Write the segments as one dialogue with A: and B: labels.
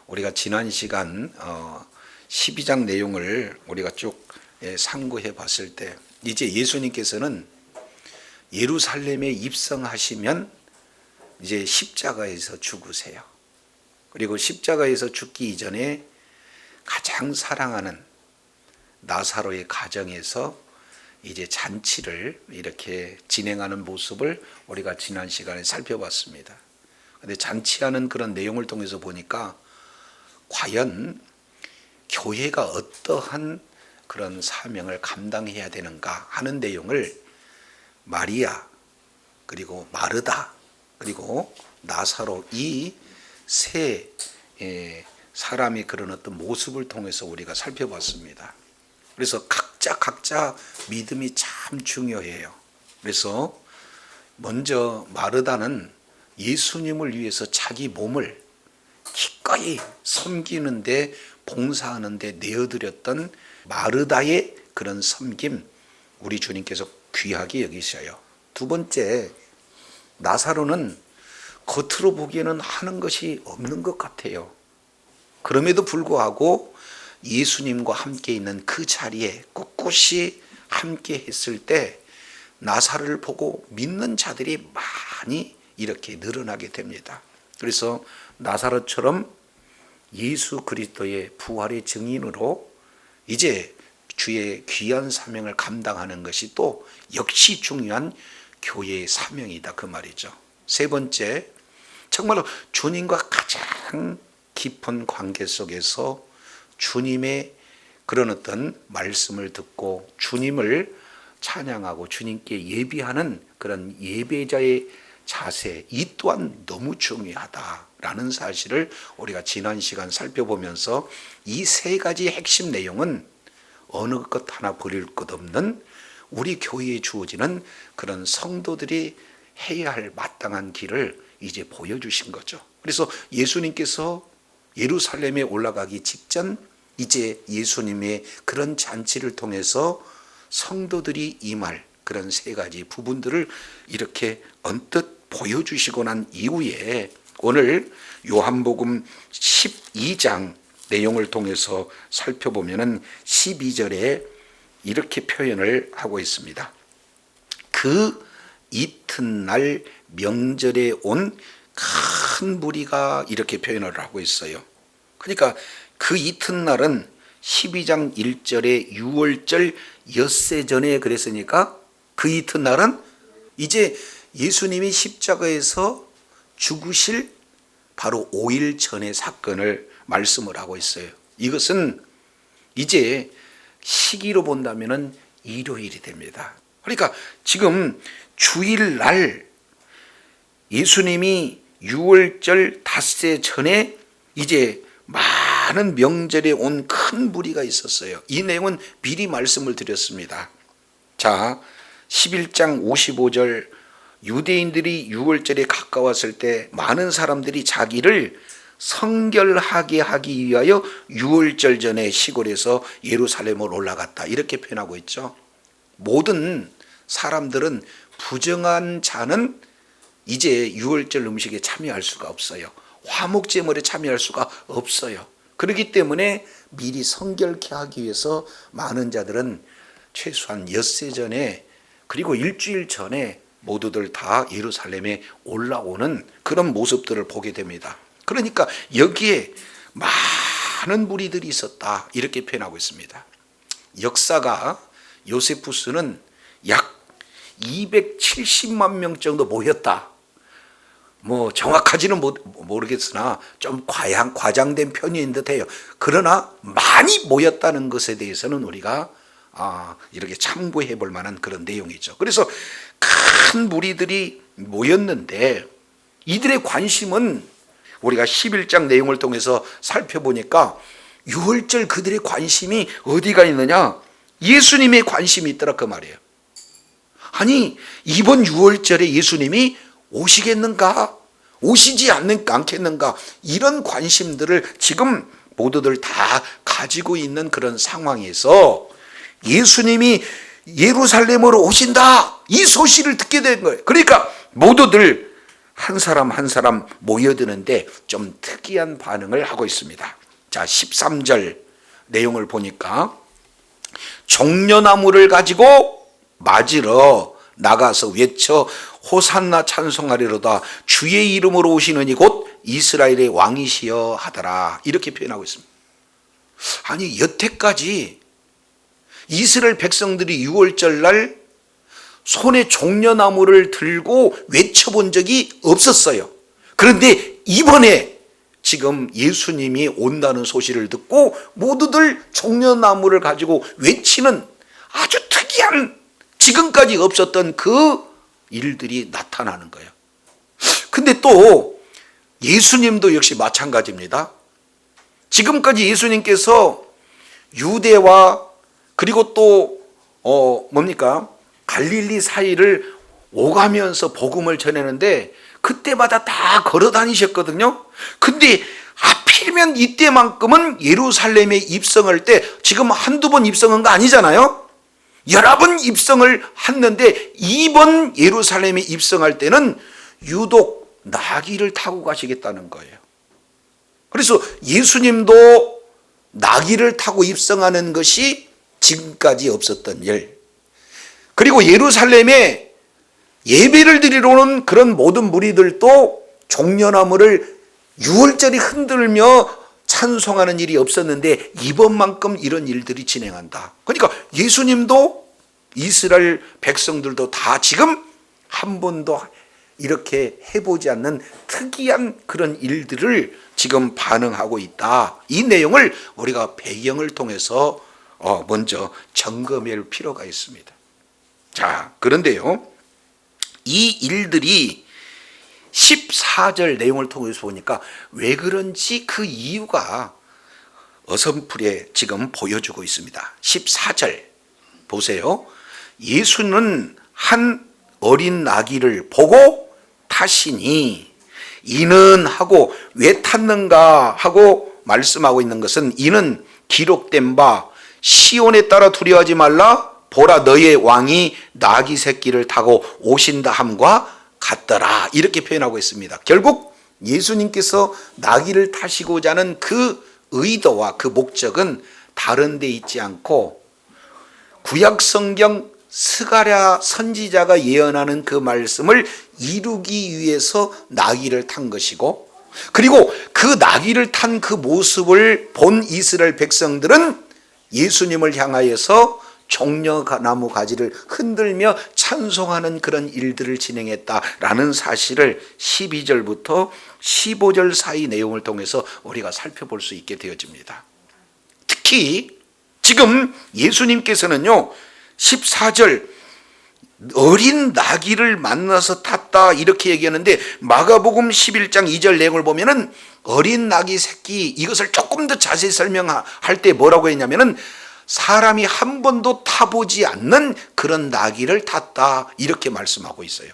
A: 우리가 지난 시간 12장 내용을 우리가 쭉 상고해 봤을 때 이제 예수님께서는 예루살렘에 입성하시면 이제 십자가에서 죽으세요. 그리고 십자가에서 죽기 이전에 가장 사랑하는 나사로의 가정에서 이제 잔치를 이렇게 진행하는 모습을 우리가 지난 시간에 살펴봤습니다. 근데 잔치하는 그런 내용을 통해서 보니까 과연 교회가 어떠한 그런 사명을 감당해야 되는가 하는 내용을 마리아 그리고 마르다 그리고 나사로 이 세 사람이 그런 어떤 모습을 통해서 우리가 살펴봤습니다. 그래서 각자 믿음이 참 중요해요. 그래서 먼저 마르다는 예수님을 위해서 자기 몸을 기꺼이 섬기는데 봉사하는데 내어드렸던 마르다의 그런 섬김 우리 주님께서 귀하게 여기셔요. 두 번째, 나사로는 겉으로 보기에는 하는 것이 없는 것 같아요. 그럼에도 불구하고 예수님과 함께 있는 그 자리에 꿋꿋이 함께 했을 때 나사로를 보고 믿는 자들이 많이 이렇게 늘어나게 됩니다. 그래서 나사로처럼 예수 그리스도의 부활의 증인으로 이제 주의 귀한 사명을 감당하는 것이 또 역시 중요한 교회의 사명이다 그 말이죠. 세 번째, 정말로 주님과 가장 깊은 관계 속에서 주님의 그런 어떤 말씀을 듣고 주님을 찬양하고 주님께 예비하는 그런 예배자의 자세, 이 또한 너무 중요하다라는 사실을 우리가 지난 시간 살펴보면서 이 세 가지 핵심 내용은 어느 것 하나 버릴 것 없는 우리 교회에 주어지는 그런 성도들이 해야 할 마땅한 길을 이제 보여주신 거죠. 그래서 예수님께서 예루살렘에 올라가기 직전 이제 예수님의 그런 잔치를 통해서 성도들이 임할 그런 세 가지 부분들을 이렇게 언뜻 보여주시고 난 이후에 오늘 요한복음 12장 내용을 통해서 살펴보면 12절에 이렇게 표현을 하고 있습니다. 그 이튿날 명절에 온 큰 무리가 이렇게 표현을 하고 있어요. 그러니까 그 이튿날은 12장 1절에 6월절 엿새 전에 그랬으니까 그 이튿날은 이제 예수님이 십자가에서 죽으실 바로 5일 전의 사건을 말씀을 하고 있어요. 이것은 이제 시기로 본다면 일요일이 됩니다. 그러니까 지금 주일날 예수님이 6월절 닷새 전에 이제 많은 명절에 온 큰 무리가 있었어요. 이 내용은 미리 말씀을 드렸습니다. 자, 11장 55절 유대인들이 6월절에 가까웠을 때 많은 사람들이 자기를 성결하게 하기 위하여 6월절 전에 시골에서 예루살렘으로 올라갔다 이렇게 표현하고 있죠. 모든 사람들은 부정한 자는 이제 6월절 음식에 참여할 수가 없어요. 화목제물에 참여할 수가 없어요. 그렇기 때문에 미리 성결케 하기 위해서 많은 자들은 최소한 엿새 전에 그리고 일주일 전에 모두들 다 예루살렘에 올라오는 그런 모습들을 보게 됩니다. 그러니까 여기에 많은 무리들이 있었다 이렇게 표현하고 있습니다. 역사가 요세푸스는 약 270만 명 정도 모였다. 뭐 정확하지는 모르겠으나 좀 과장된 편인 듯해요. 그러나 많이 모였다는 것에 대해서는 우리가 이렇게 참고해 볼 만한 그런 내용이죠. 그래서 큰 무리들이 모였는데 이들의 관심은 우리가 11장 내용을 통해서 살펴보니까 6월절 그들의 관심이 어디가 있느냐? 예수님의 관심이 있더라 그 말이에요. 아니 이번 6월절에 예수님이 오시겠는가? 오시지 않겠는가? 이런 관심들을 지금 모두들 다 가지고 있는 그런 상황에서 예수님이 예루살렘으로 오신다 이 소식을 듣게 된 거예요. 그러니까 모두들 한 사람 한 사람 모여드는데 좀 특이한 반응을 하고 있습니다. 자, 13절 내용을 보니까 종려나무를 가지고 맞으러 나가서 외쳐 호산나 찬송하리로다 주의 이름으로 오시는 이곳 이스라엘의 왕이시여 하더라, 이렇게 표현하고 있습니다. 아니, 여태까지 이스라엘 백성들이 6월절 날 손에 종려나무를 들고 외쳐본 적이 없었어요. 그런데 이번에 지금 예수님이 온다는 소식을 듣고 모두들 종려나무를 가지고 외치는 아주 특이한, 지금까지 없었던 그 일들이 나타나는 거예요. 근데 또 예수님도 역시 마찬가지입니다. 지금까지 예수님께서 유대와 그리고 또 뭡니까? 갈릴리 사이를 오가면서 복음을 전하는데 그때마다 다 걸어 다니셨거든요. 근데 하필이면 이때만큼은 예루살렘에 입성할 때, 지금 한두 번 입성한 거 아니잖아요. 여러 번 입성을 했는데 이번 예루살렘에 입성할 때는 유독 나귀를 타고 가시겠다는 거예요. 그래서 예수님도 나귀를 타고 입성하는 것이 지금까지 없었던 일. 그리고 예루살렘에 예배를 드리러 오는 그런 모든 무리들도 종려나무를 6월절에 흔들며 찬송하는 일이 없었는데 이번만큼 이런 일들이 진행한다. 그러니까 예수님도 이스라엘 백성들도 다 지금 한 번도 이렇게 해보지 않는 특이한 그런 일들을 지금 반응하고 있다. 이 내용을 우리가 배경을 통해서 먼저 점검할 필요가 있습니다. 자, 그런데요, 이 일들이 14절 내용을 통해서 보니까 왜 그런지 그 이유가 어선풀에 지금 보여주고 있습니다. 14절 보세요. 예수는 한 어린 나귀를 보고 타시니, 이는 하고 왜 탔는가 하고 말씀하고 있는 것은, 이는 기록된 바 시온에 따라 두려워하지 말라, 보라 너의 왕이 나귀 새끼를 타고 오신다 함과 같더라, 이렇게 표현하고 있습니다. 결국 예수님께서 나귀를 타시고자 하는 그 의도와 그 목적은 다른 데 있지 않고 구약 성경 스가랴 선지자가 예언하는 그 말씀을 이루기 위해서 나귀를 탄 것이고, 그리고 그 나귀를 탄 그 모습을 본 이스라엘 백성들은 예수님을 향하여서 종려나무 가지를 흔들며 찬송하는 그런 일들을 진행했다라는 사실을 12절부터 15절 사이 내용을 통해서 우리가 살펴볼 수 있게 되어집니다. 특히 지금 예수님께서는요, 14절 어린 나귀를 만나서 탔다 이렇게 얘기하는데, 마가복음 11장 2절 내용을 보면은 어린 나귀 새끼, 이것을 조금 더 자세히 설명할 때 뭐라고 했냐면은 사람이 한 번도 타보지 않는 그런 나귀를 탔다 이렇게 말씀하고 있어요.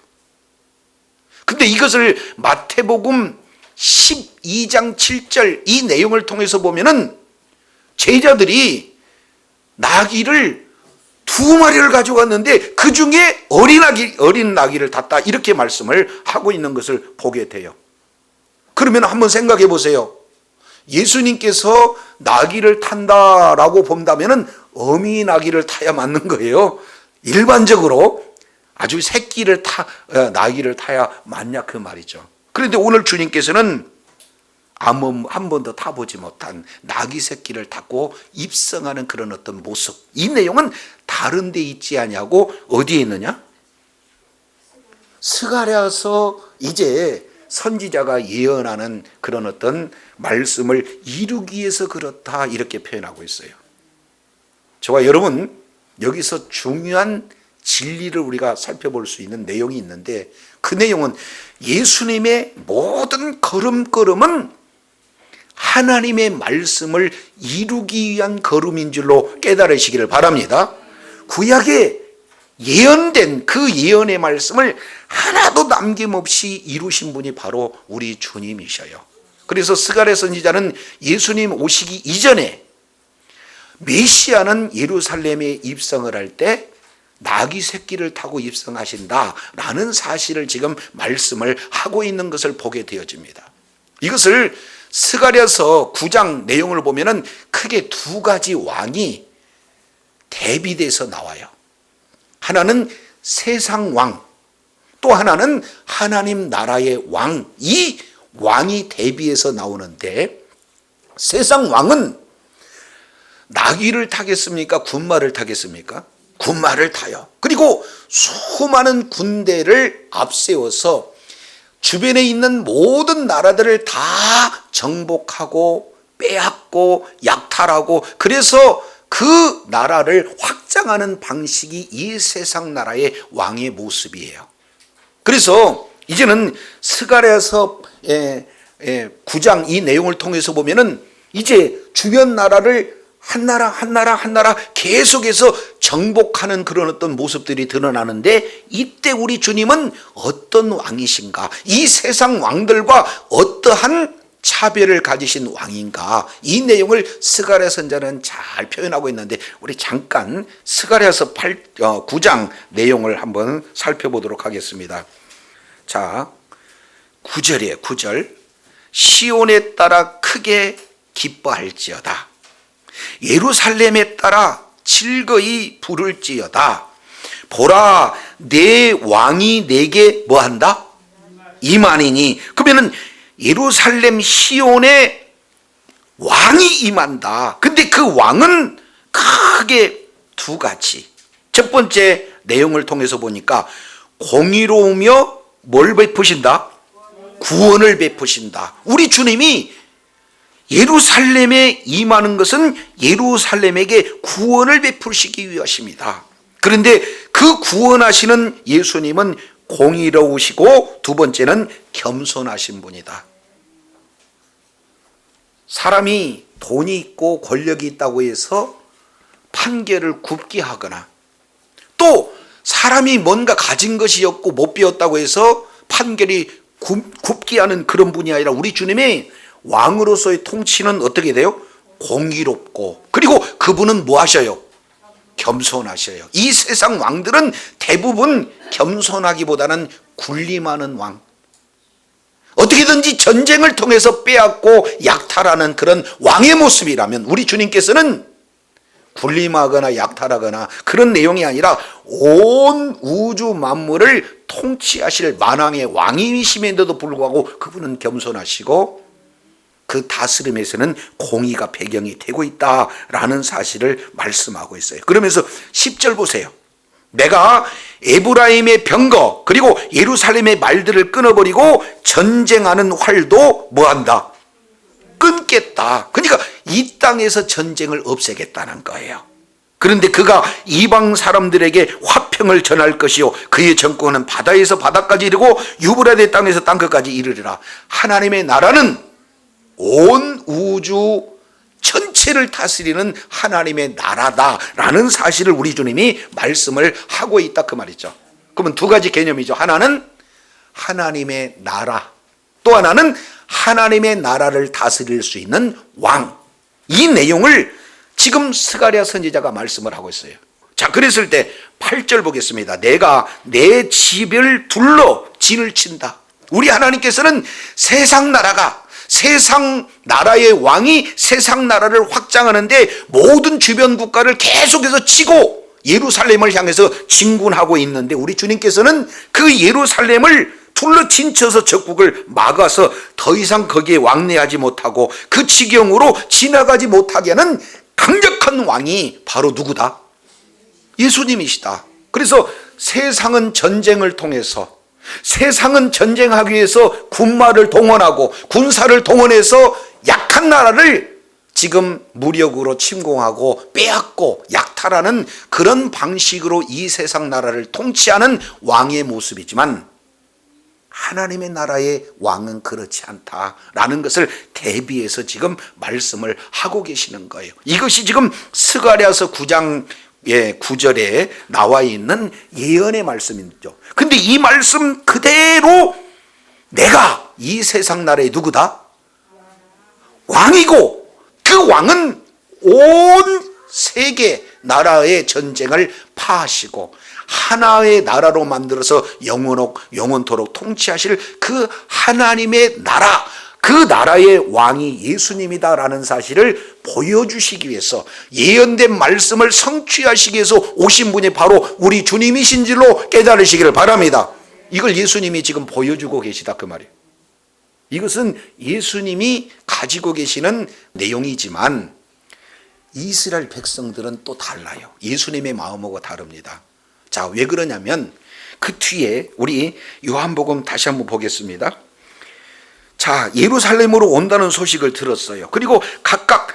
A: 근데 이것을 마태복음 12장 7절 이 내용을 통해서 보면은 제자들이 나귀를 2마리를 가져갔는데 그 중에 어린 나귀를 탔다 이렇게 말씀을 하고 있는 것을 보게 돼요. 그러면 한번 생각해 보세요. 예수님께서 나귀를 탄다라고 본다면은 어미 나귀를 타야 맞는 거예요. 일반적으로 아주 새끼를 나귀를 타야 맞냐 그 말이죠. 그런데 오늘 주님께서는 한 번도 타보지 못한 나귀 새끼를 타고 입성하는 그런 어떤 모습, 이 내용은 다른 데 있지 않냐고 어디에 있느냐? 스가랴서 이제 선지자가 예언하는 그런 어떤 말씀을 이루기 위해서 그렇다 이렇게 표현하고 있어요. 저와 여러분, 여기서 중요한 진리를 우리가 살펴볼 수 있는 내용이 있는데, 그 내용은 예수님의 모든 걸음걸음은 하나님의 말씀을 이루기 위한 걸음인 줄로 깨달으시기를 바랍니다. 구약에 예언된 그 예언의 말씀을 하나도 남김없이 이루신 분이 바로 우리 주님이셔요. 그래서 스가랴 선지자는 예수님 오시기 이전에 메시아는 예루살렘에 입성을 할 때 나귀 새끼를 타고 입성하신다라는 사실을 지금 말씀을 하고 있는 것을 보게 되어집니다. 이것을 스가랴서 9장 내용을 보면은 크게 두 가지 왕이 대비돼서 나와요. 하나는 세상 왕, 또 하나는 하나님 나라의 왕. 이 왕이 대비해서 나오는데, 세상 왕은 나귀를 타겠습니까? 군마를 타겠습니까? 군마를 타요. 그리고 수많은 군대를 앞세워서 주변에 있는 모든 나라들을 다 정복하고 빼앗고 약탈하고, 그래서 그 나라를 확장하는 방식이 이 세상 나라의 왕의 모습이에요. 그래서 이제는 스가랴서 9장 이 내용을 통해서 보면은 이제 주변 나라를 한 나라 계속해서 정복하는 그런 어떤 모습들이 드러나는데, 이때 우리 주님은 어떤 왕이신가? 이 세상 왕들과 어떠한 차별을 가지신 왕인가? 이 내용을 스가랴 선자는 잘 표현하고 있는데, 우리 잠깐 스가랴서 9장 내용을 한번 살펴보도록 하겠습니다. 자, 9절이에요. 9절. 시온에 따라 크게 기뻐할지어다. 예루살렘에 따라 즐거이 부를지어다. 보라, 내 왕이 내게 뭐한다? 임하니니. 그러면은 예루살렘 시온에 왕이 임한다. 근데 그 왕은 크게 두 가지. 첫 번째 내용을 통해서 보니까 공의로우며 뭘 베푸신다? 구원을 베푸신다. 우리 주님이 예루살렘에 임하는 것은 예루살렘에게 구원을 베푸시기 위하십니다. 그런데 그 구원하시는 예수님은 공의로우시고, 두 번째는 겸손하신 분이다. 사람이 돈이 있고 권력이 있다고 해서 판결을 굽게 하거나, 또 사람이 뭔가 가진 것이 없고 못 배웠다고 해서 판결이 굽게 하는 그런 분이 아니라, 우리 주님의 왕으로서의 통치는 어떻게 돼요? 공의롭고, 그리고 그분은 뭐 하셔요? 겸손하셔요. 이 세상 왕들은 대부분 겸손하기보다는 군림하는 왕, 어떻게든지 전쟁을 통해서 빼앗고 약탈하는 그런 왕의 모습이라면, 우리 주님께서는 군림하거나 약탈하거나 그런 내용이 아니라 온 우주 만물을 통치하실 만왕의 왕이심에도 불구하고 그분은 겸손하시고, 그 다스림에서는 공의가 배경이 되고 있다라는 사실을 말씀하고 있어요. 그러면서 10절 보세요. 내가 에브라임의 병거 그리고 예루살렘의 말들을 끊어버리고 전쟁하는 활도 뭐한다? 끊겠다. 그러니까 이 땅에서 전쟁을 없애겠다는 거예요. 그런데 그가 이방 사람들에게 화평을 전할 것이요, 그의 정권은 바다에서 바다까지 이르고 유브라데 땅에서 땅끝까지 이르리라. 하나님의 나라는 온 우주 전체를 다스리는 하나님의 나라다라는 사실을 우리 주님이 말씀을 하고 있다, 그 말이죠. 그러면 두 가지 개념이죠. 하나는 하나님의 나라, 또 하나는 하나님의 나라를 다스릴 수 있는 왕. 이 내용을 지금 스가랴 선지자가 말씀을 하고 있어요. 자, 그랬을 때 8절 보겠습니다. 내가 내 집을 둘러 진을 친다. 우리 하나님께서는 세상 나라의 왕이 세상 나라를 확장하는데 모든 주변 국가를 계속해서 치고 예루살렘을 향해서 진군하고 있는데, 우리 주님께서는 그 예루살렘을 둘러 진쳐서 적국을 막아서 더 이상 거기에 왕래하지 못하고 그 지경으로 지나가지 못하게 하는 강력한 왕이 바로 누구다? 예수님이시다. 그래서 세상은 전쟁을 통해서, 세상은 전쟁하기 위해서 군마를 동원하고 군사를 동원해서 약한 나라를 지금 무력으로 침공하고 빼앗고 약탈하는 그런 방식으로 이 세상 나라를 통치하는 왕의 모습이지만, 하나님의 나라의 왕은 그렇지 않다라는 것을 대비해서 지금 말씀을 하고 계시는 거예요. 이것이 지금 스가랴서 9장 9절에 나와 있는 예언의 말씀이죠. 근데 이 말씀 그대로 내가 이 세상 나라의 누구다? 왕이고, 그 왕은 온 세계 나라의 전쟁을 파하시고 하나의 나라로 만들어서 영원토록 통치하실 그 하나님의 나라, 그 나라의 왕이 예수님이다라는 사실을 보여주시기 위해서, 예언된 말씀을 성취하시기 위해서 오신 분이 바로 우리 주님이신 줄로 깨달으시기를 바랍니다. 이걸 예수님이 지금 보여주고 계시다 그 말이에요. 이것은 예수님이 가지고 계시는 내용이지만 이스라엘 백성들은 또 달라요. 예수님의 마음하고 다릅니다. 자, 왜 그러냐면 그 뒤에 우리 요한복음 다시 한번 보겠습니다. 자, 예루살렘으로 온다는 소식을 들었어요. 그리고 각각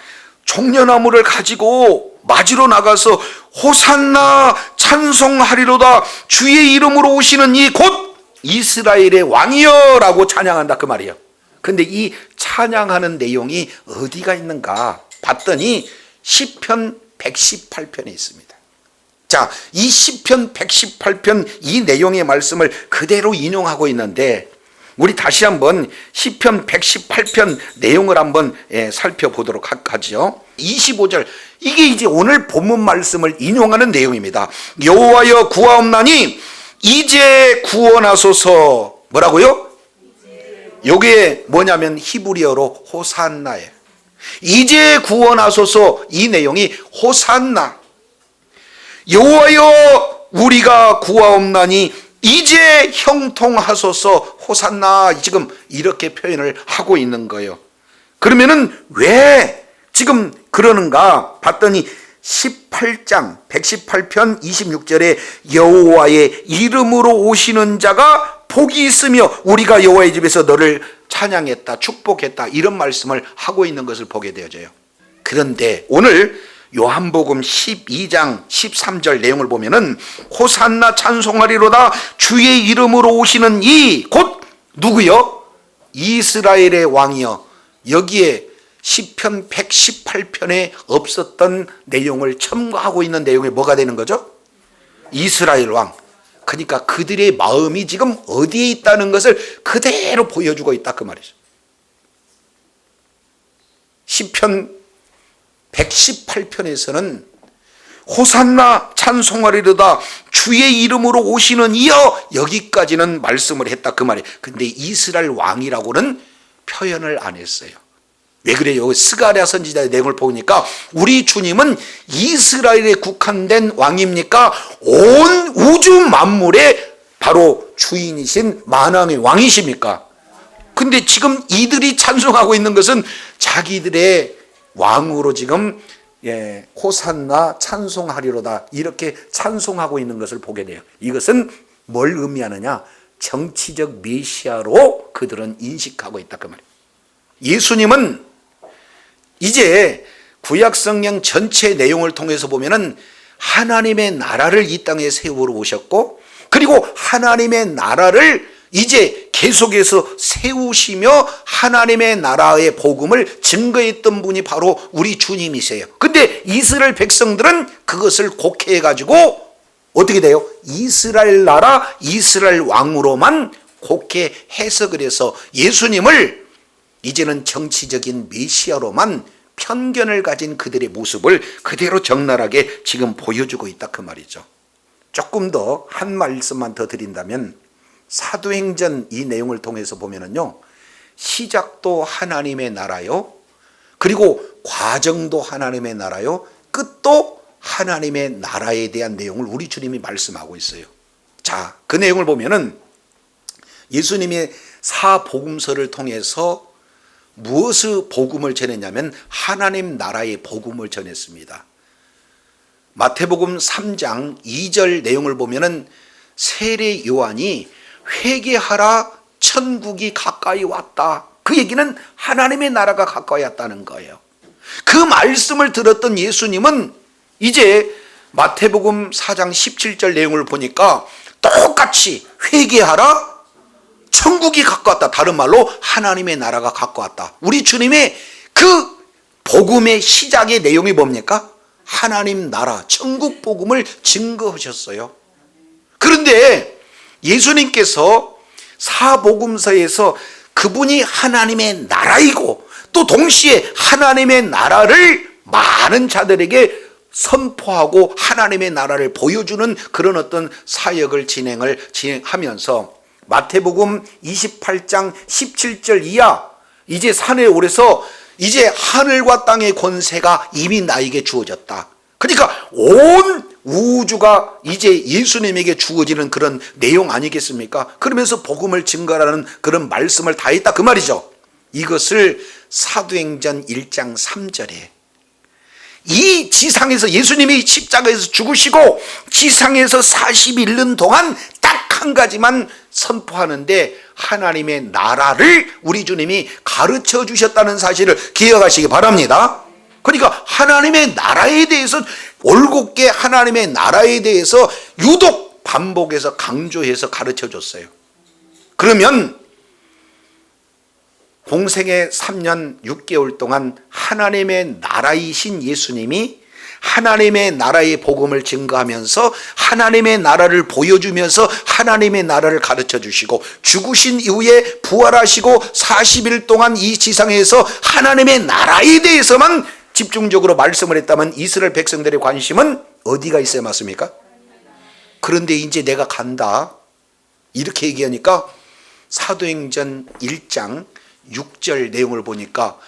A: 종려나무를 가지고 맞으러 나가서 호산나 찬송하리로다, 주의 이름으로 오시는 이 곧 이스라엘의 왕이여 라고 찬양한다 그 말이에요. 근데 이 찬양하는 내용이 어디가 있는가 봤더니 시편 118편에 있습니다. 자, 이 시편 118편 이 내용의 말씀을 그대로 인용하고 있는데, 우리 다시 한번 시편 118편 내용을 한번 살펴보도록 하죠. 25절, 이게 이제 오늘 본문 말씀을 인용하는 내용입니다. 여호와여 구하옵나니 이제 구원하소서. 뭐라고요? 이게 뭐냐면 히브리어로 호산나예요. 이제 구원하소서, 이 내용이 호산나. 여호와여 우리가 구하옵나니 이제 형통하소서, 호산나, 지금 이렇게 표현을 하고 있는 거예요. 그러면은 왜 지금 그러는가 봤더니 18장 118편 26절에 여호와의 이름으로 오시는 자가 복이 있으며 우리가 여호와의 집에서 너를 찬양했다, 축복했다, 이런 말씀을 하고 있는 것을 보게 되어져요. 그런데 오늘 요한복음 12장 13절 내용을 보면은 호산나 찬송하리로다, 주의 이름으로 오시는 이 곧 누구요? 이스라엘의 왕이요. 여기에 시편 118편에 없었던 내용을 첨가하고 있는 내용이 뭐가 되는 거죠? 이스라엘 왕. 그러니까 그들의 마음이 지금 어디에 있다는 것을 그대로 보여주고 있다 그 말이죠. 시편 118편에서는 호산나 찬송하리로다, 주의 이름으로 오시는 이여, 여기까지는 말씀을 했다 그 말이에요. 근데 이스라엘 왕이라고는 표현을 안 했어요. 왜 그래요? 스가랴 선지자의 내용을 보니까 우리 주님은 이스라엘에 국한된 왕입니까? 온 우주 만물의 바로 주인이신 만왕의 왕이십니까? 근데 지금 이들이 찬송하고 있는 것은 자기들의 왕으로 지금 호산나 찬송하리로다 이렇게 찬송하고 있는 것을 보게 돼요. 이것은 뭘 의미하느냐? 정치적 메시아로 그들은 인식하고 있다 그 말이에요. 예수님은 이제 구약성경 전체 내용을 통해서 보면은 하나님의 나라를 이 땅에 세우러 오셨고, 그리고 하나님의 나라를 이제 계속해서 세우시며 하나님의 나라의 복음을 증거했던 분이 바로 우리 주님이세요. 근데 이스라엘 백성들은 그것을 곡해해 가지고 어떻게 돼요? 이스라엘 나라, 이스라엘 왕으로만 곡해 해석을 해서 예수님을 이제는 정치적인 메시아로만 편견을 가진 그들의 모습을 그대로 적나라하게 지금 보여주고 있다 그 말이죠. 조금 더 한 말씀만 더 드린다면, 사도행전 이 내용을 통해서 보면은요, 시작도 하나님의 나라요, 그리고 과정도 하나님의 나라요, 끝도 하나님의 나라에 대한 내용을 우리 주님이 말씀하고 있어요. 자, 그 내용을 보면은 예수님의 사복음서를 통해서 무엇의 복음을 전했냐면 하나님 나라의 복음을 전했습니다. 마태복음 3장 2절 내용을 보면은 세례 요한이 회개하라, 천국이 가까이 왔다. 그 얘기는 하나님의 나라가 가까이 왔다는 거예요. 그 말씀을 들었던 예수님은 이제 마태복음 4장 17절 내용을 보니까 똑같이 회개하라, 천국이 가까웠다. 다른 말로 하나님의 나라가 가까웠다. 우리 주님의 그 복음의 시작의 내용이 뭡니까? 하나님 나라, 천국 복음을 증거하셨어요. 그런데 예수님께서 사복음서에서 그분이 하나님의 나라이고 또 동시에 하나님의 나라를 많은 자들에게 선포하고 하나님의 나라를 보여주는 그런 어떤 사역을 진행하면서 마태복음 28장 17절 이하 이제 산에 오르서 이제 하늘과 땅의 권세가 이미 나에게 주어졌다. 그러니까 온 우주가 이제 예수님에게 주어지는 그런 내용 아니겠습니까? 그러면서 복음을 증거하는 그런 말씀을 다 했다 그 말이죠. 이것을 사도행전 1장 3절에 이 지상에서 예수님이 십자가에서 죽으시고 지상에서 41년 동안 딱 한 가지만 선포하는데 하나님의 나라를 우리 주님이 가르쳐 주셨다는 사실을 기억하시기 바랍니다. 그러니까 하나님의 나라에 대해서 올곧게 하나님의 나라에 대해서 유독 반복해서 강조해서 가르쳐 줬어요. 그러면 공생애 3년 6개월 동안 하나님의 나라이신 예수님이 하나님의 나라의 복음을 증거하면서 하나님의 나라를 보여주면서 하나님의 나라를 가르쳐 주시고 죽으신 이후에 부활하시고 40일 동안 이 지상에서 하나님의 나라에 대해서만 집중적으로 말씀을 했다면 이스라엘 백성들의 관심은 어디가 있어야 맞습니까? 그런데 이제 내가 간다 이렇게 얘기하니까 사도행전 1장 6절 내용을 보니까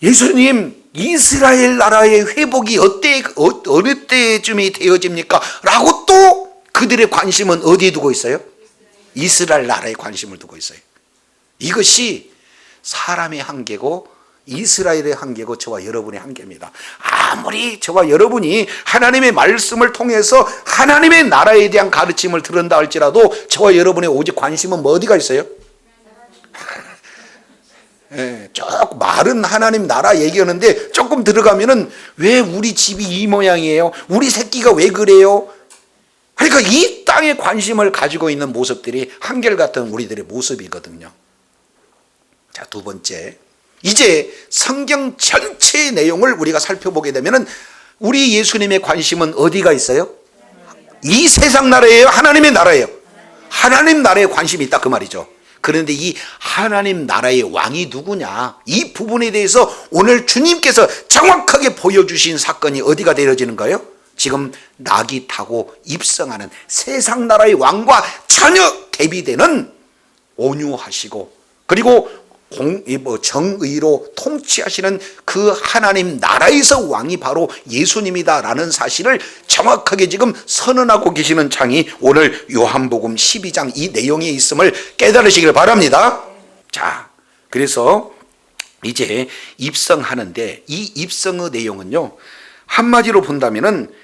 A: 예수님 이스라엘 나라의 회복이 어느 때쯤이 되어집니까? 라고 또 그들의 관심은 어디에 두고 있어요? 이스라엘 나라에 관심을 두고 있어요. 이것이 사람의 한계고 이스라엘의 한계고 저와 여러분의 한계입니다. 아무리 저와 여러분이 하나님의 말씀을 통해서 하나님의 나라에 대한 가르침을 들은다 할지라도 저와 여러분의 오직 관심은 뭐 어디가 있어요? 조금 말은 하나님 나라 얘기하는데 조금 들어가면은 왜 우리 집이 이 모양이에요? 우리 새끼가 왜 그래요? 그러니까 이 땅에 관심을 가지고 있는 모습들이 한결같은 우리들의 모습이거든요. 자, 두 번째, 이제 성경 전체의 내용을 우리가 살펴보게 되면은 우리 예수님의 관심은 어디가 있어요? 이 세상 나라예요? 하나님의 나라예요? 하나님 나라에 관심이 있다 그 말이죠. 그런데 이 하나님 나라의 왕이 누구냐 이 부분에 대해서 오늘 주님께서 정확하게 보여주신 사건이 어디가 되어지는 거예요? 지금 낙이 타고 입성하는 세상 나라의 왕과 전혀 대비되는 온유하시고 그리고 정의로 통치하시는 그 하나님 나라에서 왕이 바로 예수님이다라는 사실을 정확하게 지금 선언하고 계시는 장이 오늘 요한복음 12장 이 내용에 있음을 깨달으시길 바랍니다. 자, 그래서 이제 입성하는데 이 입성의 내용은요 한마디로 본다면은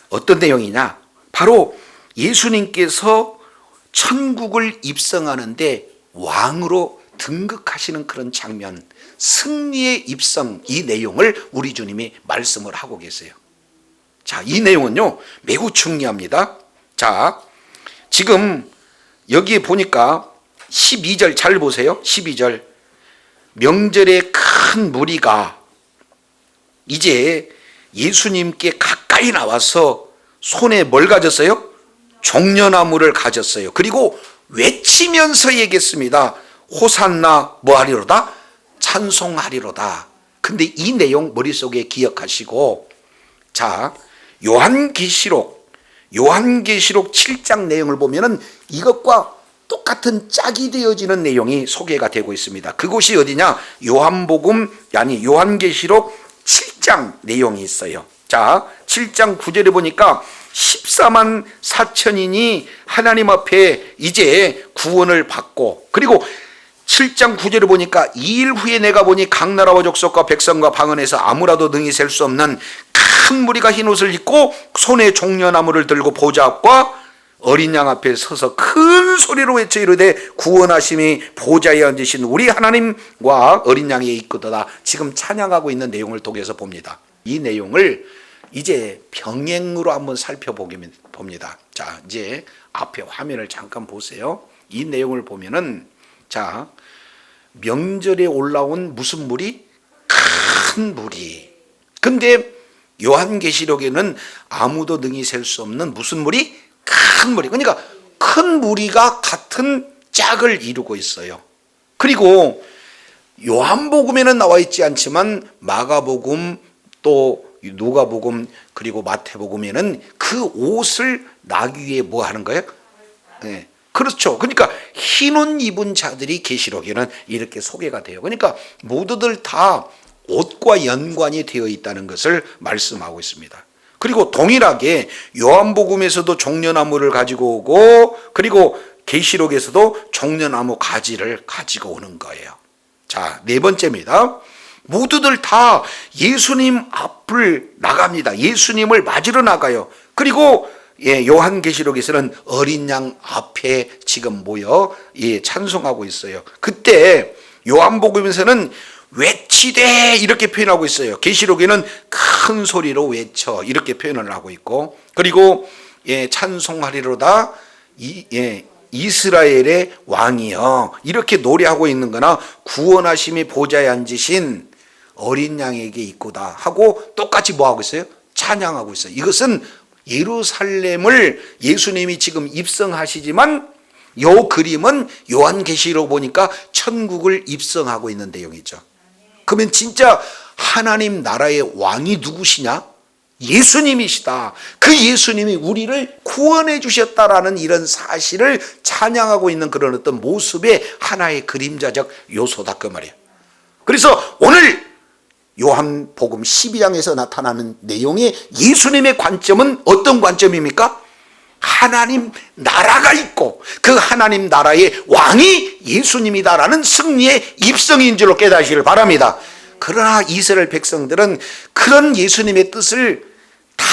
A: 어떤 내용이냐 바로 예수님께서 천국을 입성하는데 왕으로 등극하시는 그런 장면, 승리의 입성 이 내용을 우리 주님이 말씀을 하고 계세요. 자, 이 내용은요 매우 중요합니다. 자, 지금 여기에 보니까 12절 잘 보세요. 12절 명절에 큰 무리가 이제 예수님께 가까이 나와서 손에 뭘 가졌어요? 종려나무를 가졌어요. 그리고 외치면서 얘기했습니다. 호산나 뭐하리로다? 찬송하리로다. 근데 이 내용 머릿속에 기억하시고 자 요한계시록 7장 내용을 보면은 이것과 똑같은 짝이 되어지는 내용이 소개가 되고 있습니다. 그곳이 어디냐? 요한계시록 7장 내용이 있어요. 자 7장 9절에 보니까 14만 4천인이 하나님 앞에 이제 구원을 받고 그리고 7장 9절에 보니까 2일 후에 내가 보니 각 나라와 족속과 백성과 방언에서 아무라도 능히 셀 수 없는 큰 무리가 흰 옷을 입고 손에 종려나무를 들고 보좌 앞과 어린 양 앞에 서서 큰 소리로 외쳐 이르되 구원하심이 보좌에 앉으신 우리 하나님과 어린 양에 있거다. 지금 찬양하고 있는 내용을 통해서 봅니다. 이 내용을 이제 병행으로 한번 살펴봅니다. 자, 이제 앞에 화면을 잠깐 보세요. 이 내용을 보면은 자, 명절에 올라온 무슨 무리? 큰 무리. 근데 요한계시록에는 아무도 능히 셀 수 없는 무슨 무리? 큰 무리. 그러니까 큰 무리가 같은 짝을 이루고 있어요. 그리고 요한복음에는 나와 있지 않지만 마가복음 또 누가복음 그리고 마태복음에는 그 옷을 나귀 위에 뭐 하는 거예요? 네. 그렇죠. 그러니까 흰 옷 입은 자들이 계시록에는 이렇게 소개가 돼요. 그러니까 모두들 다 옷과 연관이 되어 있다는 것을 말씀하고 있습니다. 그리고 동일하게 요한복음에서도 종려나무를 가지고 오고, 그리고 계시록에서도 종려나무 가지를 가지고 오는 거예요. 자, 네 번째입니다. 모두들 다 예수님 앞을 나갑니다. 예수님을 맞으러 나가요. 그리고 요한계시록에서는 어린 양 앞에 지금 모여 찬송하고 있어요. 그때 요한복음에서는 외치되 이렇게 표현하고 있어요. 계시록에는 큰 소리로 외쳐 이렇게 표현을 하고 있고, 그리고 찬송하리로다 이스라엘의 왕이여 이렇게 노래하고 있는 거나, 구원하심이 보좌에 앉으신 어린 양에게 있고다 하고 똑같이 뭐 하고 있어요? 찬양하고 있어요. 이것은 예루살렘을 예수님이 지금 입성하시지만 요 그림은 요한계시록 보니까 천국을 입성하고 있는 내용이죠. 그러면 진짜 하나님 나라의 왕이 누구시냐? 예수님이시다. 그 예수님이 우리를 구원해 주셨다라는 이런 사실을 찬양하고 있는 그런 어떤 모습의 하나의 그림자적 요소다 그 말이에요. 그래서 오늘 요한복음 12장에서 나타나는 내용의 예수님의 관점은 어떤 관점입니까? 하나님 나라가 있고 그 하나님 나라의 왕이 예수님이다라는 승리의 입성인 줄로 깨닫기를 바랍니다. 그러나 이스라엘 백성들은 그런 예수님의 뜻을 다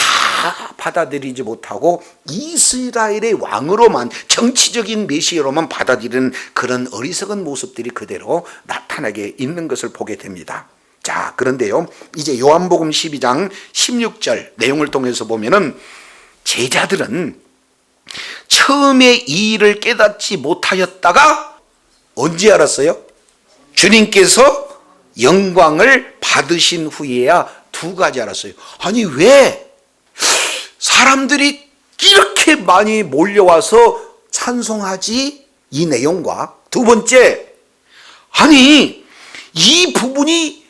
A: 받아들이지 못하고 이스라엘의 왕으로만, 정치적인 메시아로만 받아들이는 그런 어리석은 모습들이 그대로 나타나게 있는 것을 보게 됩니다. 자, 그런데요, 이제 요한복음 12장 16절 내용을 통해서 보면은 제자들은 처음에 이 일을 깨닫지 못하였다가 언제 알았어요? 주님께서 영광을 받으신 후에야 두 가지 알았어요. 아니, 왜 사람들이 이렇게 많이 몰려와서 찬송하지? 이 내용과 두 번째, 아니 이 부분이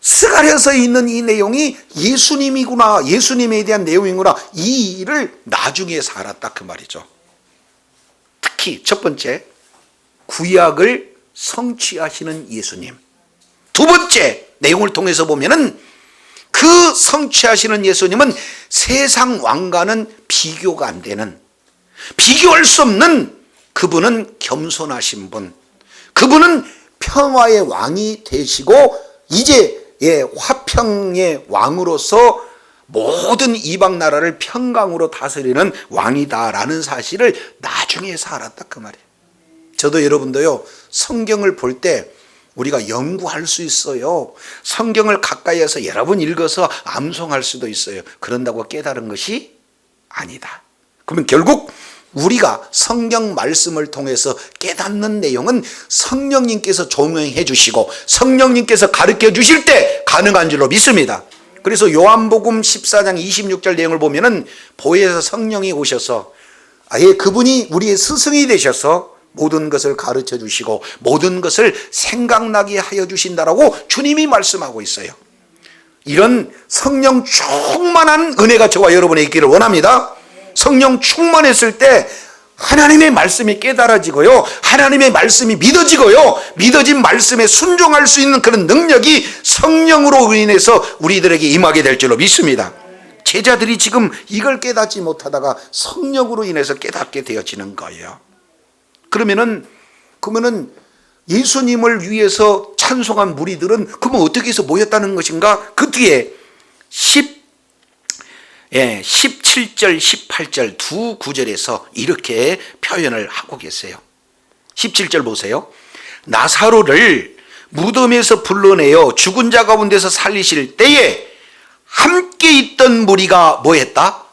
A: 스가랴서에 있는 이 내용이 예수님이구나, 예수님에 대한 내용이구나, 이 일을 나중에서 알았다 그 말이죠. 특히 첫 번째, 구약을 성취하시는 예수님. 두 번째 내용을 통해서 보면은 그 성취하시는 예수님은 세상 왕과는 비교가 안 되는, 비교할 수 없는, 그분은 겸손하신 분, 그분은 평화의 왕이 되시고 이제 화평의 왕으로서 모든 이방 나라를 평강으로 다스리는 왕이다라는 사실을 나중에서 알았다 그 말이에요. 저도 여러분도요, 성경을 볼 때 우리가 연구할 수 있어요. 성경을 가까이에서 여러 번 읽어서 암송할 수도 있어요. 그런다고 깨달은 것이 아니다. 그러면 결국 우리가 성경 말씀을 통해서 깨닫는 내용은 성령님께서 조명해 주시고 성령님께서 가르쳐 주실 때 가능한 줄로 믿습니다. 그래서 요한복음 14장 26절 내용을 보면은 보혜사 성령이 오셔서 아예 그분이 우리의 스승이 되셔서 모든 것을 가르쳐 주시고 모든 것을 생각나게 하여 주신다라고 주님이 말씀하고 있어요. 이런 성령 충만한 은혜가 저와 여러분에 있기를 원합니다. 성령 충만했을 때 하나님의 말씀이 깨달아지고요, 하나님의 말씀이 믿어지고요, 믿어진 말씀에 순종할 수 있는 그런 능력이 성령으로 인해서 우리들에게 임하게 될 줄로 믿습니다. 제자들이 지금 이걸 깨닫지 못하다가 성령으로 인해서 깨닫게 되어지는 거예요. 그러면은 예수님을 위해서 찬송한 무리들은 그러면 어떻게 해서 모였다는 것인가? 그 뒤에 17절, 18절 두 구절에서 이렇게 표현을 하고 계세요. 17절 보세요. 나사로를 무덤에서 불러내어 죽은 자 가운데서 살리실 때에 함께 있던 무리가 뭐 했다?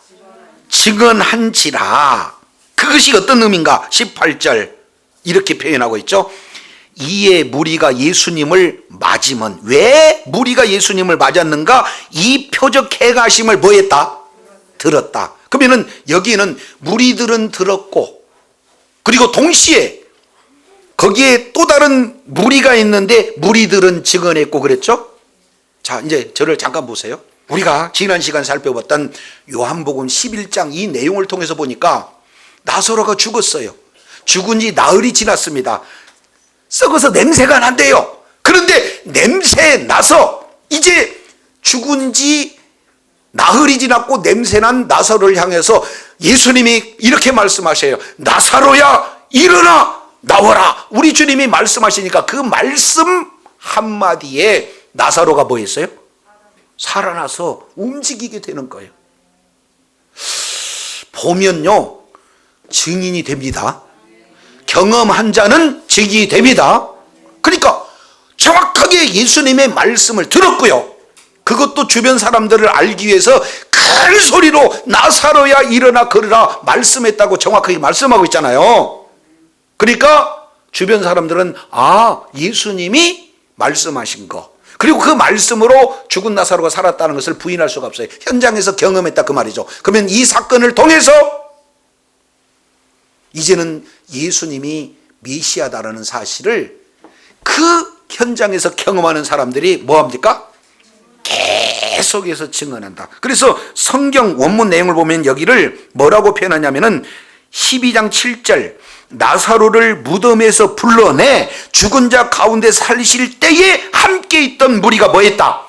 A: 증언한지라. 그것이 어떤 의미인가? 18절 이렇게 표현하고 있죠. 이에 무리가 예수님을 맞으면, 왜 무리가 예수님을 맞았는가? 이 표적 행하심을 뭐 했다? 들었다. 그러면은 여기는 무리들은 들었고, 그리고 동시에 거기에 또 다른 무리가 있는데 무리들은 증언했고 그랬죠. 자, 이제 저를 잠깐 보세요. 우리가 지난 시간 살펴봤던 요한복음 11장 이 내용을 통해서 보니까 나사로가 죽었어요. 죽은 지 나흘이 지났습니다. 썩어서 냄새가 난대요. 그런데 냄새 나서 이제 죽은 지 나흘이 지났고 냄새난 나사로를 향해서 예수님이 이렇게 말씀하셔요. 나사로야 일어나 나와라. 우리 주님이 말씀하시니까 그 말씀 한마디에 나사로가 뭐 했어요? 살아나서 움직이게 되는 거예요. 보면요, 증인이 됩니다. 경험한 자는 증인이 됩니다. 그러니까 정확하게 예수님의 말씀을 들었고요. 그것도 주변 사람들을 알기 위해서 큰 소리로 나사로야 일어나 걸으라 말씀했다고 정확하게 말씀하고 있잖아요. 그러니까 주변 사람들은 예수님이 말씀하신 거, 그리고 그 말씀으로 죽은 나사로가 살았다는 것을 부인할 수가 없어요. 현장에서 경험했다 그 말이죠. 그러면 이 사건을 통해서 이제는 예수님이 메시아다라는 사실을 그 현장에서 경험하는 사람들이 뭐합니까? 계속해서 증언한다. 그래서 성경 원문 내용을 보면 여기를 뭐라고 표현하냐면은 12장 7절 나사로를 무덤에서 불러내 죽은 자 가운데 살리실 때에 함께 있던 무리가 뭐했다?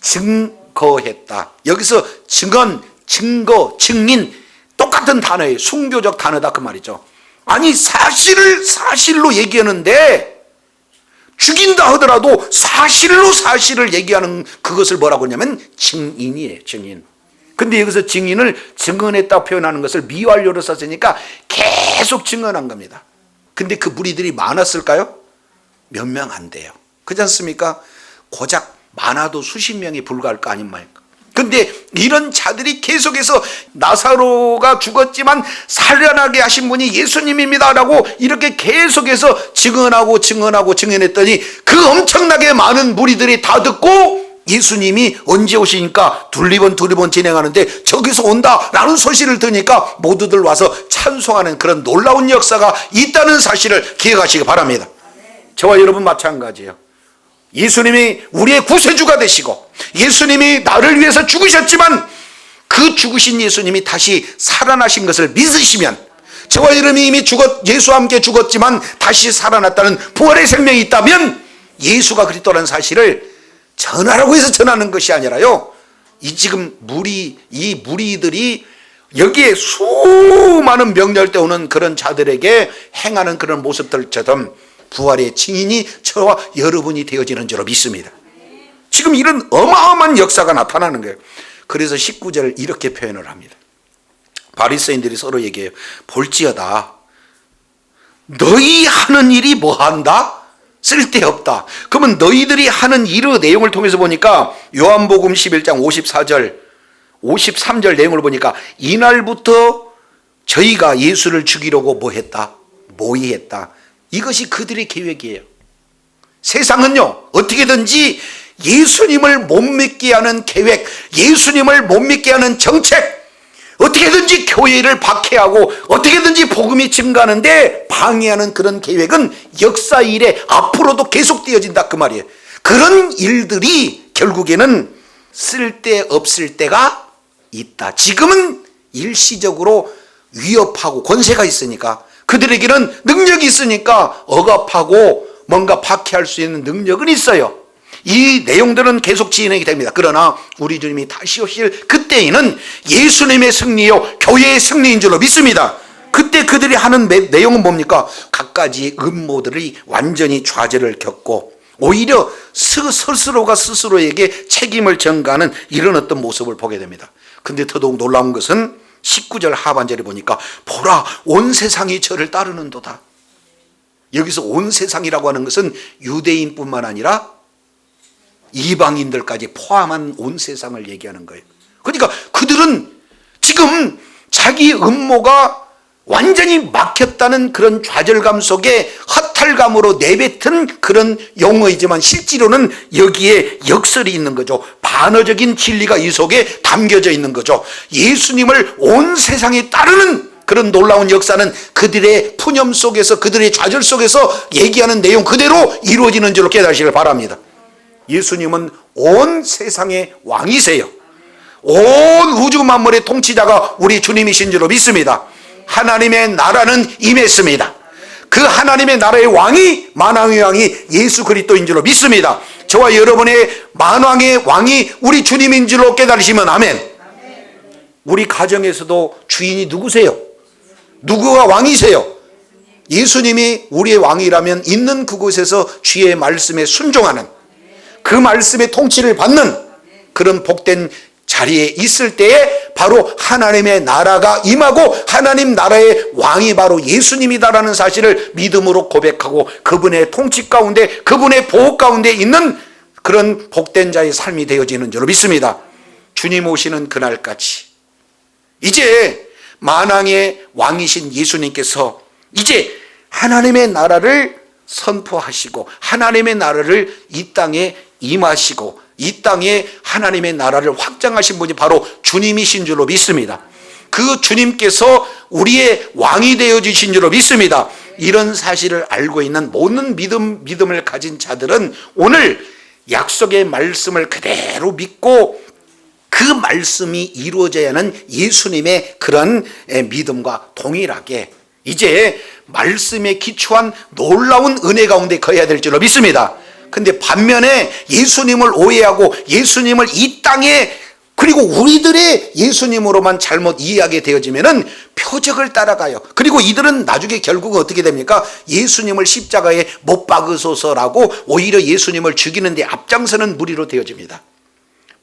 A: 증거했다. 여기서 증언, 증거, 증인 똑같은 단어예요. 순교적 단어다 그 말이죠. 아니 사실을 사실로 얘기하는데 죽인다 하더라도 사실로 사실을 얘기하는 그것을 뭐라고 하냐면 증인이에요. 증인. 근데 여기서 증인을 증언했다 표현하는 것을 미완료로 썼으니까 계속 증언한 겁니다. 근데 그 무리들이 많았을까요? 몇 명 안 돼요. 그렇지 않습니까? 고작 많아도 수십 명이 불과할 거 아닌 말입니까? 근데 이런 자들이 계속해서 나사로가 죽었지만 살아나게 하신 분이 예수님입니다 라고 이렇게 계속해서 증언했더니 그 엄청나게 많은 무리들이 다 듣고 예수님이 언제 오시니까 두리번 진행하는데 저기서 온다라는 소식을 들으니까 모두들 와서 찬송하는 그런 놀라운 역사가 있다는 사실을 기억하시기 바랍니다. 저와 여러분 마찬가지예요. 예수님이 우리의 구세주가 되시고 예수님이 나를 위해서 죽으셨지만 그 죽으신 예수님이 다시 살아나신 것을 믿으시면 저와 여러분이 이미 예수와 함께 죽었지만 다시 살아났다는 부활의 생명이 있다면 예수가 그리스도라는 사실을 전하라고 해서 전하는 것이 아니라요, 지금 이 무리들이 여기에 수많은 명절 때 오는 그런 자들에게 행하는 그런 모습들처럼 부활의 증인이 저와 여러분이 되어지는 줄로 믿습니다. 지금 이런 어마어마한 역사가 나타나는 거예요. 그래서 19절을 이렇게 표현을 합니다. 바리새인들이 서로 얘기해요. 볼지어다 너희 하는 일이 뭐한다? 쓸데없다. 그러면 너희들이 하는 일의 내용을 통해서 보니까 요한복음 11장 54절 53절 내용을 보니까 이날부터 저희가 예수를 죽이려고 뭐했다? 모의했다. 이것이 그들의 계획이에요. 세상은요, 어떻게든지 예수님을 못 믿게 하는 계획, 예수님을 못 믿게 하는 정책, 어떻게든지 교회를 박해하고 어떻게든지 복음이 증가하는데 방해하는 그런 계획은 역사 일에 앞으로도 계속되어진다 그 말이에요. 그런 일들이 결국에는 쓸데없을 때가 있다. 지금은 일시적으로 위협하고 권세가 있으니까, 그들에게는 능력이 있으니까 억압하고 뭔가 박해할 수 있는 능력은 있어요. 이 내용들은 계속 진행이 됩니다. 그러나 우리 주님이 다시 오실 그때에는 예수님의 승리요 교회의 승리인 줄로 믿습니다. 그때 그들이 하는 내용은 뭡니까? 갖가지 음모들이 완전히 좌절을 겪고 오히려 스스로가 스스로에게 책임을 전가하는 이런 어떤 모습을 보게 됩니다. 근데 더더욱 놀라운 것은 19절 하반절에 보니까 보라 온 세상이 저를 따르는도다. 여기서 온 세상이라고 하는 것은 유대인뿐만 아니라 이방인들까지 포함한 온 세상을 얘기하는 거예요. 그러니까 그들은 지금 자기 음모가 완전히 막혔다는 그런 좌절감 속에 허탈감으로 내뱉은 그런 용어이지만 실제로는 여기에 역설이 있는 거죠. 반어적인 진리가 이 속에 담겨져 있는 거죠. 예수님을 온 세상에 따르는 그런 놀라운 역사는 그들의 푸념 속에서, 그들의 좌절 속에서 얘기하는 내용 그대로 이루어지는 줄로 깨달으시길 바랍니다. 예수님은 온 세상의 왕이세요. 온 우주 만물의 통치자가 우리 주님이신 줄로 믿습니다. 하나님의 나라는 임했습니다. 그 하나님의 나라의 왕이, 만왕의 왕이 예수 그리스도인 줄로 믿습니다. 저와 여러분의 만왕의 왕이 우리 주님인 줄로 깨달으시면 아멘. 우리 가정에서도 주인이 누구세요? 누구가 왕이세요? 예수님이 우리의 왕이라면 있는 그곳에서 주의 말씀에 순종하는, 그 말씀의 통치를 받는 그런 복된 자리에 있을 때에 바로 하나님의 나라가 임하고 하나님 나라의 왕이 바로 예수님이다라는 사실을 믿음으로 고백하고 그분의 통치 가운데, 그분의 보호 가운데 있는 그런 복된 자의 삶이 되어지는 줄로 믿습니다. 주님 오시는 그날까지 이제 만왕의 왕이신 예수님께서 이제 하나님의 나라를 선포하시고 하나님의 나라를 이 땅에 임하시고 이 땅에 하나님의 나라를 확장하신 분이 바로 주님이신 줄로 믿습니다. 그 주님께서 우리의 왕이 되어주신 줄로 믿습니다. 이런 사실을 알고 있는 모든 믿음을 가진 자들은 오늘 약속의 말씀을 그대로 믿고 그 말씀이 이루어져야 하는 예수님의 그런 믿음과 동일하게 이제 말씀에 기초한 놀라운 은혜 가운데 거해야 될 줄로 믿습니다. 근데 반면에 예수님을 오해하고 예수님을 이 땅에 그리고 우리들의 예수님으로만 잘못 이해하게 되어지면은 표적을 따라가요. 그리고 이들은 나중에 결국은 어떻게 됩니까? 예수님을 십자가에 못 박으소서라고 오히려 예수님을 죽이는 데 앞장서는 무리로 되어집니다.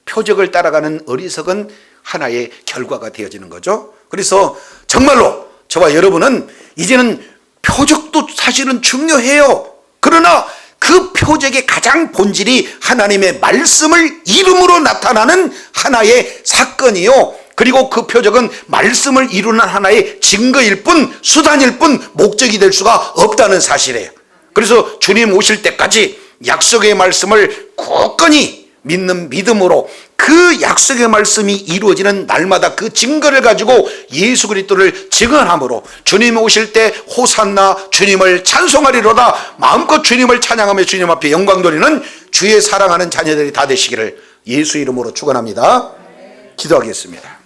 A: 표적을 따라가는 어리석은 하나의 결과가 되어지는 거죠. 그래서 정말로 저와 여러분은 이제는 표적도 사실은 중요해요. 그러나 그 표적의 가장 본질이 하나님의 말씀을 이름으로 나타나는 하나의 사건이요. 그리고 그 표적은 말씀을 이루는 하나의 증거일 뿐, 수단일 뿐, 목적이 될 수가 없다는 사실이에요. 그래서 주님 오실 때까지 약속의 말씀을 굳건히 믿는 믿음으로 그 약속의 말씀이 이루어지는 날마다 그 증거를 가지고 예수 그리스도를 증언함으로 주님 오실 때 호산나 주님을 찬송하리로다 마음껏 주님을 찬양하며 주님 앞에 영광 돌리는 주의 사랑하는 자녀들이 다 되시기를 예수 이름으로 축원합니다. 기도하겠습니다.